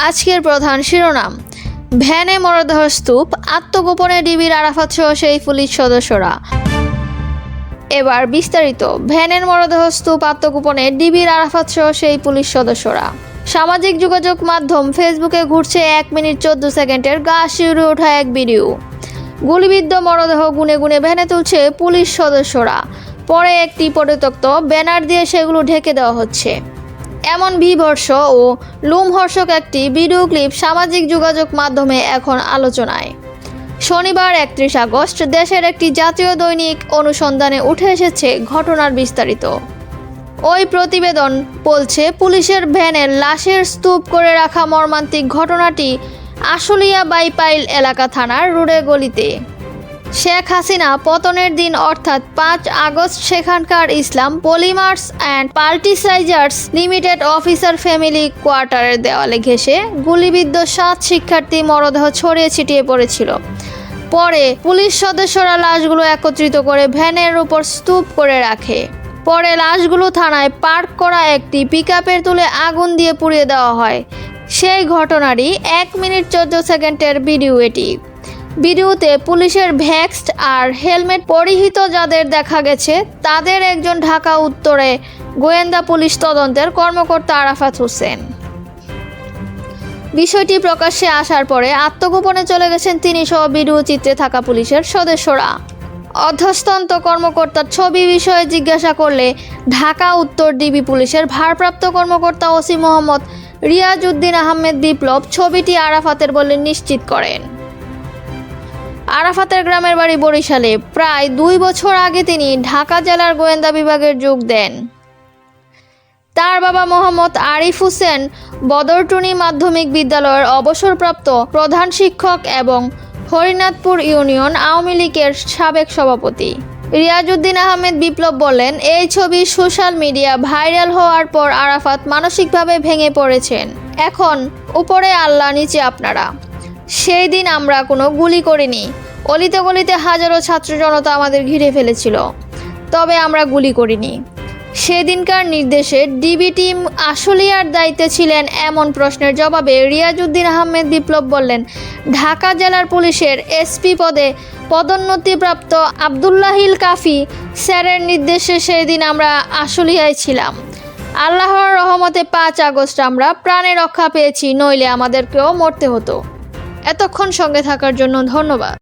আজকের প্রধান শিরোনাম, ভ্যানে মরদেহ স্তূপ, আত্মগোপনে ডিবির আরাফাত সহ সেই পুলিশ সদস্যরা। এবার বিস্তারিত। ভ্যানের মরদেহ স্তূপ, আত্মগোপনে ডিবির আরাফাত সহ সেই পুলিশ সদস্যরা। সামাজিক যোগাযোগ মাধ্যম ফেসবুকে ঘুরছে 1 মিনিট 14 সেকেন্ডের গা শিউরে ওঠা এক ভিডিও। গুলিবিদ্ধ মরদেহ গুনে গুনে ভ্যানে তুলছে পুলিশ সদস্যরা। পরে একটি পরিত্যক্ত ব্যানার দিয়ে সেগুলো ঢেকে দেওয়া হচ্ছে। এমন বীভৎস ও লোমহর্ষক একটি ভিডিও ক্লিপ সামাজিক যোগাযোগ মাধ্যমে এখন আলোচনায়। শনিবার 31 আগস্ট দেশের একটি জাতীয় দৈনিক অনুসন্ধানে উঠে এসেছে ঘটনার বিস্তারিত। ওই প্রতিবেদন বলছে, পুলিশের ভ্যানে লাশের স্তূপ করে রাখা মর্মান্তিক ঘটনাটি আশুলিয়া বাইপাইল এলাকা থানার রোডে গলিতে। শেখ হাসিনা পতনের দিন অর্থাৎ 5 আগস্ট সেখানকার Islam polymers and plasticizers limited officer family কোয়ার্টারের দেওয়ালে ঘেঁষে গুলিবিদ্ধ 7 শিক্ষার্থী মরদেহ ছড়িয়ে ছিটিয়ে পড়েছিল। পরে পুলিশ সদস্যরা লাশগুলো একত্রিত করে ভ্যানের উপর স্তূপ করে রাখে। পরে লাশগুলো থানায় পার্ক করা একটি পিকআপের তুলে আগুন দিয়ে পুড়িয়ে দেওয়া হয়। সেই ঘটনারই 1 মিনিট 14 সেকেন্ডের ভিডিও এটি। ভিডিওতে পুলিশের ভেস্ট আর হেলমেট পরিহিত যাদের দেখা গেছে, তাদের একজন ঢাকা উত্তরে গোয়েন্দা পুলিশ তদন্তের কর্মকর্তা আরাফাত হোসেন। বিষয়টি প্রকাশ্যে আসার পরে আত্মগোপনে চলে গেছেন তিনি সহ ভিডিও চিত্রে থাকা পুলিশের সদস্যরা। অধস্তন্ত কর্মকর্তার ছবি বিষয়ে জিজ্ঞাসা করলে ঢাকা উত্তর ডিবি পুলিশের ভারপ্রাপ্ত কর্মকর্তা ওসি মোহাম্মদ রিয়াজউদ্দিন আহমেদ বিপ্লব ছবিটি আরাফাতের বলে নিশ্চিত করেন। আরাফাতের গ্রামের বাড়ি বরিশালে। প্রায় 2 বছর আগে তিনি ঢাকা জেলার গোয়েন্দা বিভাগে যোগ দেন। তার বাবা মোহাম্মদ আরিফ হোসেন বদরটুনি মাধ্যমিক বিদ্যালয়ের অবসরপ্রাপ্ত প্রধান শিক্ষক এবং হরিনাথপুর ইউনিয়ন আওয়ামী লীগের সাবেক সভাপতি। রিয়াজউদ্দিন আহমেদ বিপ্লব বলেন, এই ছবি সোশ্যাল মিডিয়া ভাইরাল হওয়ার পর আরাফাত মানসিকভাবে ভেঙে পড়েছেন। এখন উপরে আল্লাহ, নিচে আপনারা। সেই দিন আমরা কোনো গুলি করিনি। অলিতে গলিতে হাজারো ছাত্র জনতা আমাদের ঘিরে ফেলেছিল, তবে আমরা গুলি করিনি। সেদিনকার নির্দেশে ডিবি টিম আশুলিয়ার দায়িত্বে ছিলেন এমন প্রশ্নের জবাবে রিয়াজউদ্দিন আহমেদ বিপ্লব বললেন, ঢাকা জেলার পুলিশের এসপি পদে পদোন্নতিপ্রাপ্ত আবদুল্লাহিল কাফি স্যারের নির্দেশে সেই দিন আমরা আশুলিয়ায় ছিলাম। আল্লাহর রহমতে 5 আগস্ট আমরা প্রাণে রক্ষা পেয়েছি, নইলে আমাদেরকেও মরতে হতো। এতক্ষণ সঙ্গে থাকার জন্য ধন্যবাদ।